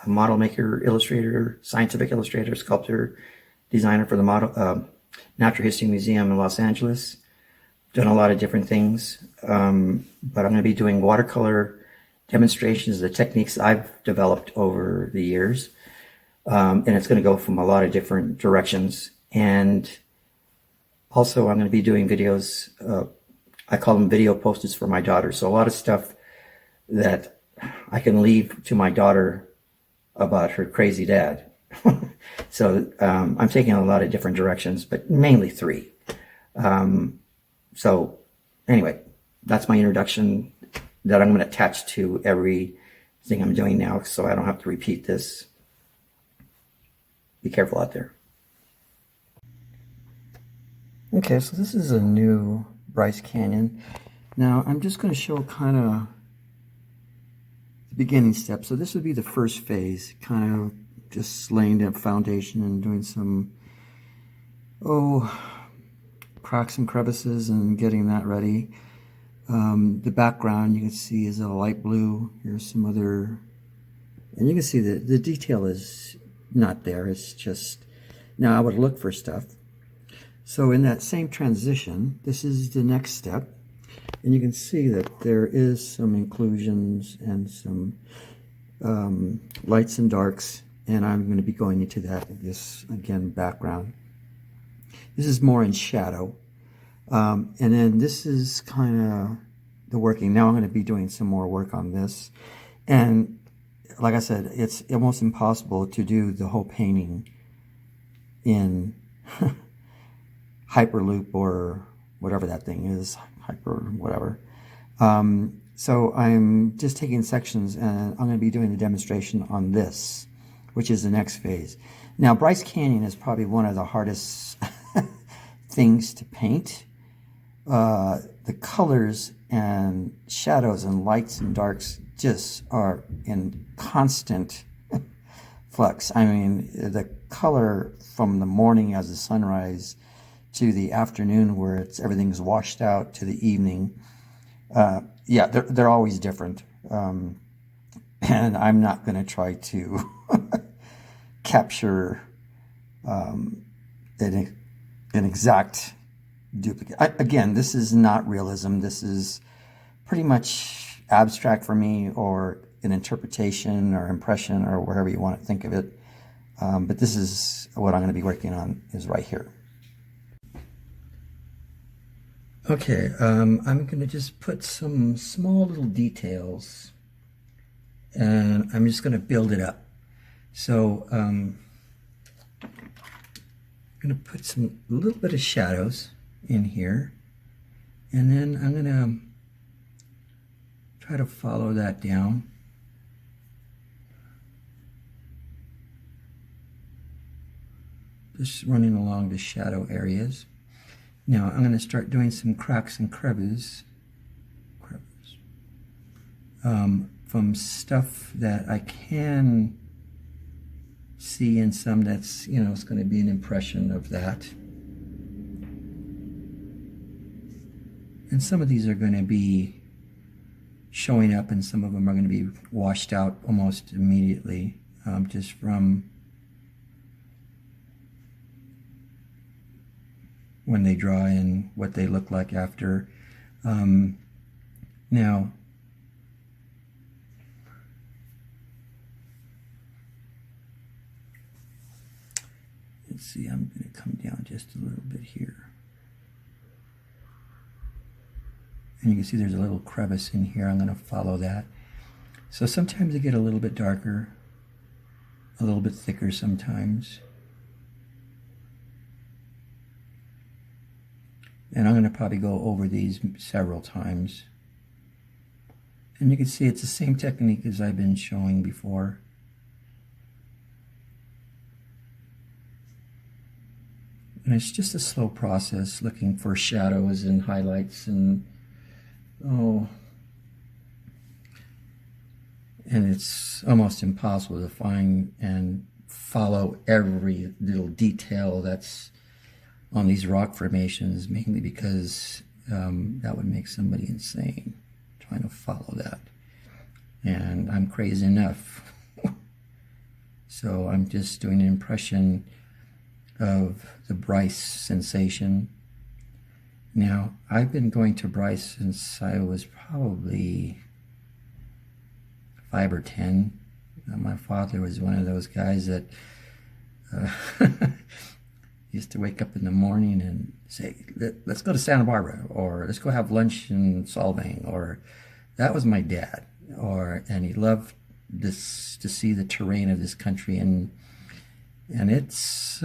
a model maker, illustrator, scientific illustrator, sculptor, designer for the Natural History Museum in Los Angeles. Done a lot of different things, but I'm going to be doing watercolor demonstrations, the techniques I've developed over the years, and it's going to go from a lot of different directions. And also I'm going to be doing videos, I call them video posters for my daughter. So a lot of stuff that I can leave to my daughter about her crazy dad. So I'm taking a lot of different directions, but mainly three. So anyway, that's my introduction that I'm going to attach to everything I'm doing now, so I don't have to repeat this. Be careful out there. Okay, so this is a new Bryce Canyon. Now I'm just going to show kind of the beginning steps. So this would be the first phase, kind of just laying the foundation and doing some, cracks and crevices and getting that ready. The background you can see is a light blue. Here's some other, and you can see that the detail is not there. It's just, now I would look for stuff. So in that same transition, this is the next step. And you can see that there is some inclusions and some lights and darks. And I'm going to be going into that, this, again, background. This is more in shadow. And then this is kind of the working. Now I'm going to be doing some more work on this. And like I said, it's almost impossible to do the whole painting in Hyperloop or whatever that thing is, whatever. So I'm just taking sections, and I'm going to be doing the demonstration on this, which is the next phase. Now, Bryce Canyon is probably one of the hardest things to paint. The colors and shadows and lights and darks just are in constant flux. I mean, the color from the morning as the sunrise to the afternoon where everything's washed out to the evening, yeah, they're always different. And I'm not going to try to capture an exact duplicate. Again, this is not realism. This is pretty much abstract for me, or an interpretation or impression, or whatever you want to think of it. But this is what I'm going to be working on, is right here. Okay, I'm going to just put some small little details, and I'm just going to build it up. So I'm going to put a little bit of shadows in here, and then I'm going to try to follow that down. Just running along the shadow areas. Now I'm going to start doing some cracks and crevices from stuff that I can see, and some that's, it's going to be an impression of that. And some of these are going to be showing up, and some of them are going to be washed out almost immediately, just from when they dry and what they look like after. Now, let's see, I'm going to come down just a little bit here. And you can see there's a little crevice in here. I'm going to follow that. So sometimes they get a little bit darker, a little bit thicker sometimes. And I'm going to probably go over these several times. And you can see it's the same technique as I've been showing before. And it's just a slow process, looking for shadows and highlights and and it's almost impossible to find and follow every little detail that's on these rock formations, mainly because that would make somebody insane trying to follow that. And I'm crazy enough So I'm just doing an impression of the Bryce sensation. Now, I've been going to Bryce since I was probably 5 or 10. My father was one of those guys that used to wake up in the morning and say, let's go to Santa Barbara, or let's go have lunch in Solvang, or that was my dad. And he loved this, to see the terrain of this country, and it's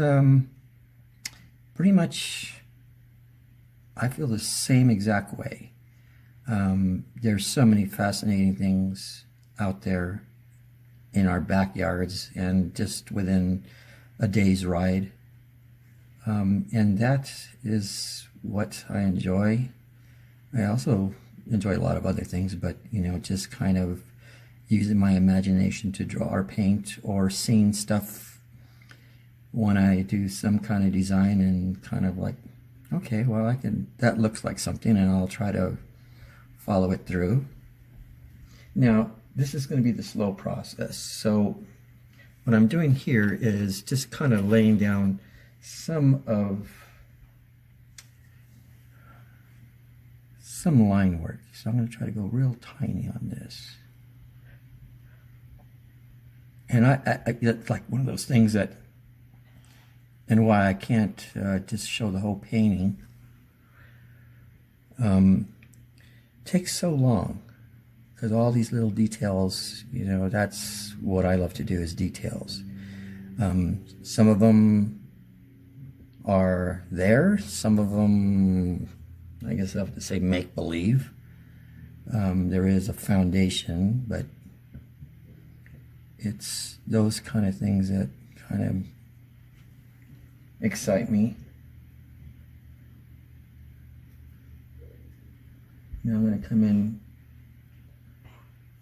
pretty much, I feel the same exact way. There's so many fascinating things out there in our backyards and just within a day's ride. And that is what I enjoy. I also enjoy a lot of other things, but, you know, just kind of using my imagination to draw or paint, or seeing stuff when I do some kind of design and kind of like, okay, well, that looks like something, and I'll try to follow it through. Now, this is going to be the slow process. So what I'm doing here is just kind of laying down some line work. So I'm going to try to go real tiny on this. And it's like one of those things that, and why I can't just show the whole painting, takes so long. Because all these little details, you know, that's what I love to do, is details. Some of them are there. Some of them, I guess I have to say, make-believe. There is a foundation, but it's those kind of things that kind of excite me. Now I'm going to come in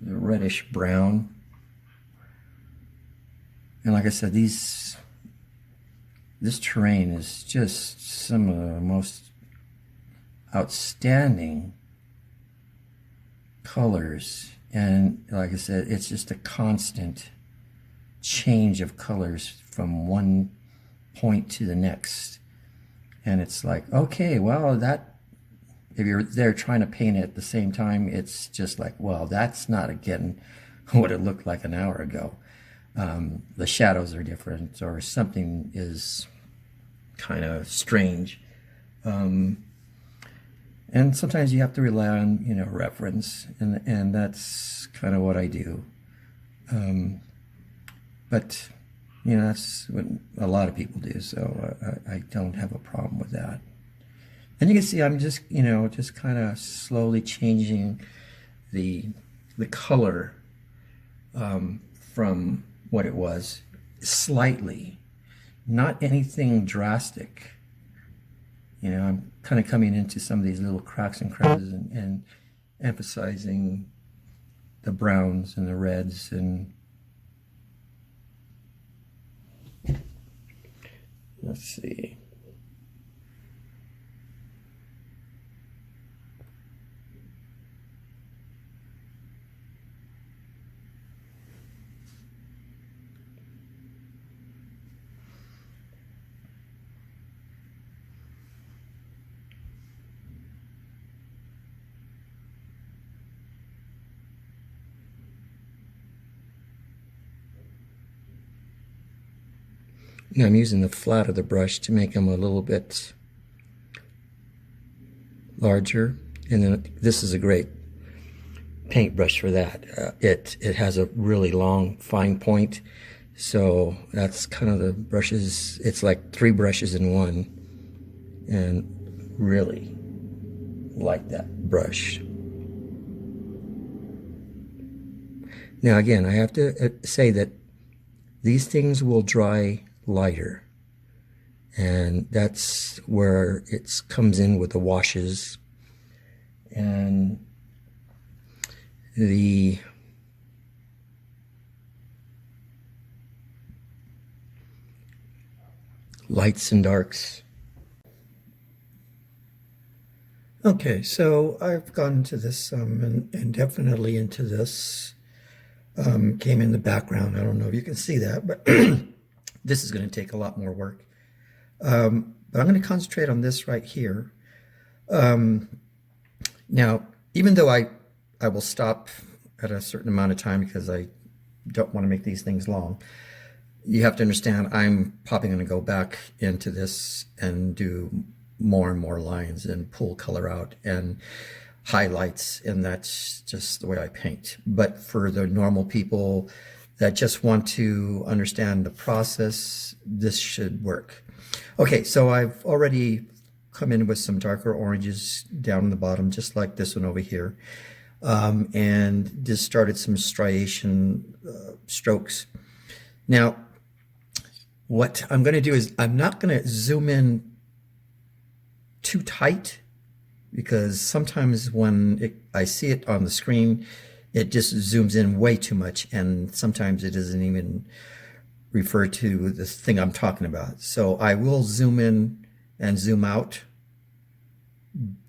the reddish brown, and like I said, this terrain is just some of the most outstanding colors, and like I said, it's just a constant change of colors from one point to the next, and it's like, okay, well, that, if you're there trying to paint it at the same time, it's just like, well, that's not, again, what it looked like an hour ago. The shadows are different, or something is kind of strange. And sometimes you have to rely on, you know, reference, and that's kind of what I do. But, you know, that's what a lot of people do, so I don't have a problem with that. And you can see I'm just, you know, just kind of slowly changing the color from what it was, slightly, not anything drastic. You know, I'm kind of coming into some of these little cracks and crevices and emphasizing the browns and the reds, and let's see. Now I'm using the flat of the brush to make them a little bit larger, and then this is a great paintbrush for that. It has a really long fine point, so that's kind of the brushes. It's like 3 brushes in one, and really like that brush. Now again, I have to say that these things will dry lighter, and that's where it comes in with the washes and the lights and darks. Okay, so I've gone into this and definitely into this. came in the background. I don't know if you can see that, but this is going to take a lot more work. But I'm going to concentrate on this right here. Now, even though I will stop at a certain amount of time because I don't want to make these things long, you have to understand I'm probably going to go back into this and do more and more lines and pull color out and highlights, and that's just the way I paint. But for the normal people that just want to understand the process, this should work. Okay, so I've already come in with some darker oranges down the bottom, just like this one over here, and just started some striation strokes. Now, what I'm going to do is I'm not going to zoom in too tight, because sometimes when I see it on the screen, it just zooms in way too much, and sometimes it doesn't even refer to the thing I'm talking about. So I will zoom in and zoom out,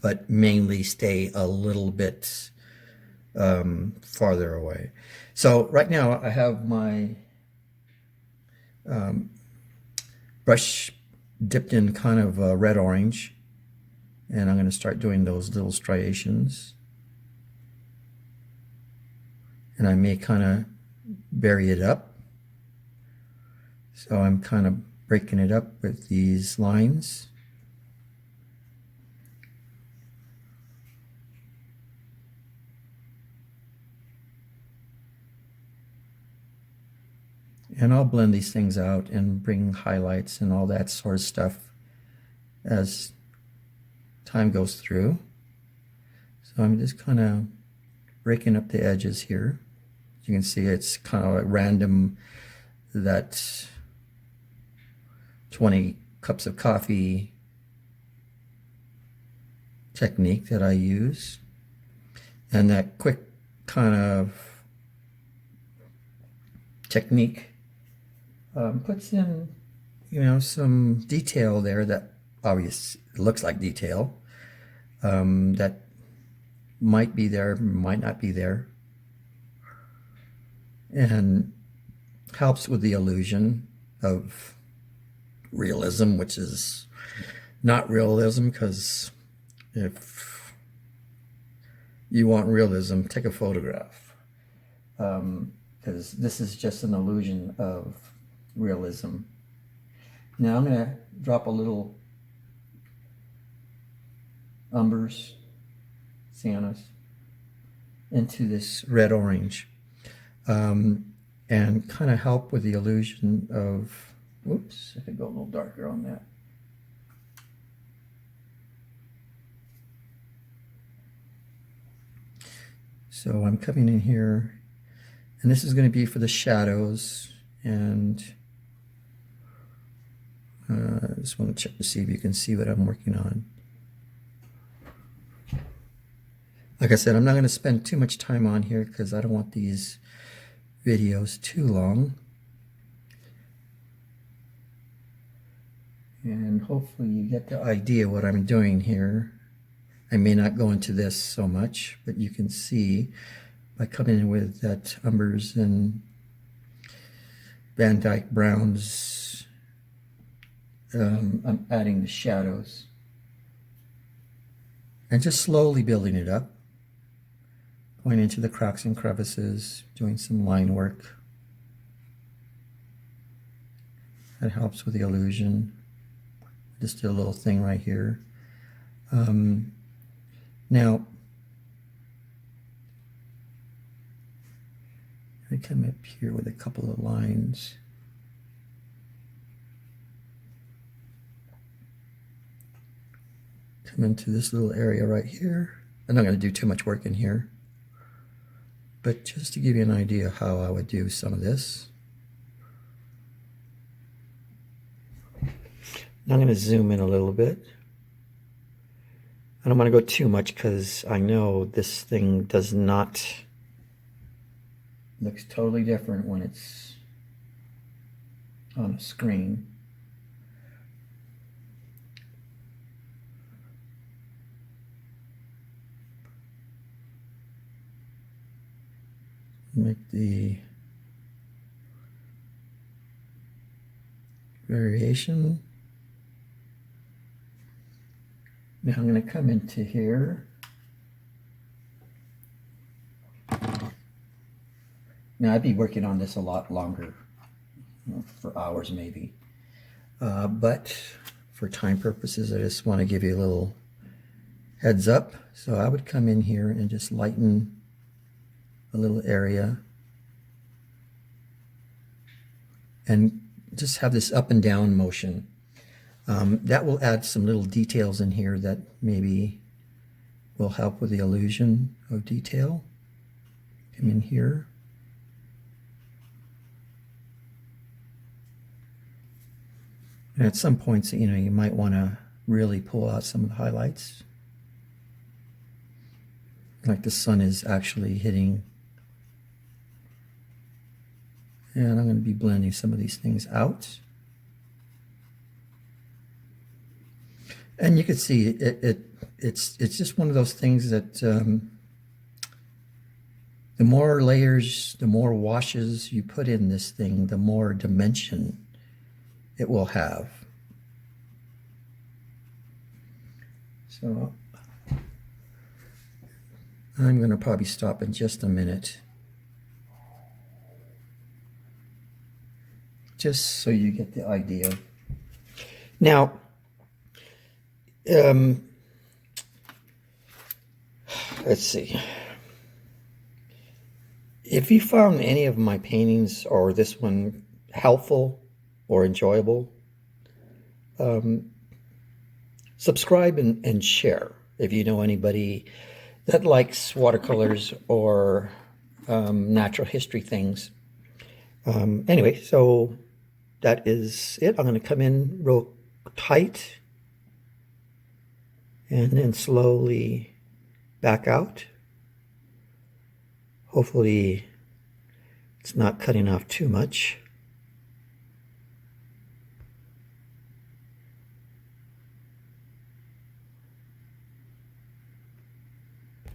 but mainly stay a little bit farther away. So right now I have my brush dipped in kind of red-orange, and I'm going to start doing those little striations. And I may kind of bury it up. So I'm kind of breaking it up with these lines. And I'll blend these things out and bring highlights and all that sort of stuff as time goes through. So I'm just kind of breaking up the edges here. As you can see, it's kind of a random, that 20 cups of coffee technique that I use. And that quick kind of technique puts in, some detail there that obviously looks like detail, that might be there, might not be there, and helps with the illusion of realism, which is not realism, because if you want realism, take a photograph, because this is just an illusion of realism. Now I'm going to drop a little umbers, siennas, into this red-orange, and kind of help with the illusion of, whoops, I could go a little darker on that. So I'm coming in here, and this is going to be for the shadows, and I just want to check to see if you can see what I'm working on. Like I said, I'm not going to spend too much time on here because I don't want these videos too long. And hopefully you get the idea what I'm doing here. I may not go into this so much, but you can see by coming in with that umbers and Van Dyke browns, I'm adding the shadows and just slowly building it up, going into the cracks and crevices, doing some line work. That helps with the illusion. Just did a little thing right here. Now, I come up here with a couple of lines. Come into this little area right here. I'm not going to do too much work in here, but just to give you an idea how I would do some of this. Now I'm going to zoom in a little bit. I don't want to go too much because I know this thing does not, looks totally different when it's on a screen. make the variation. Now I'm going to come into here. Now I'd be working on this a lot longer, for hours maybe. But for time purposes, I just want to give you a little heads up. So I would come in here and just lighten a little area and just have this up and down motion. That will add some little details in here that maybe will help with the illusion of detail. Come in here. And at some points, you know, you might want to really pull out some of the highlights. Like the sun is actually hitting. And I'm going to be blending some of these things out. And you can see it's just one of those things that the more layers, the more washes you put in this thing, the more dimension it will have. So I'm going to probably stop in just a minute, just so you get the idea. Now, let's see. If you found any of my paintings or this one helpful or enjoyable, subscribe and share if you know anybody that likes watercolors or natural history things. Anyway, so that is it. I'm going to come in real tight and then slowly back out. Hopefully it's not cutting off too much.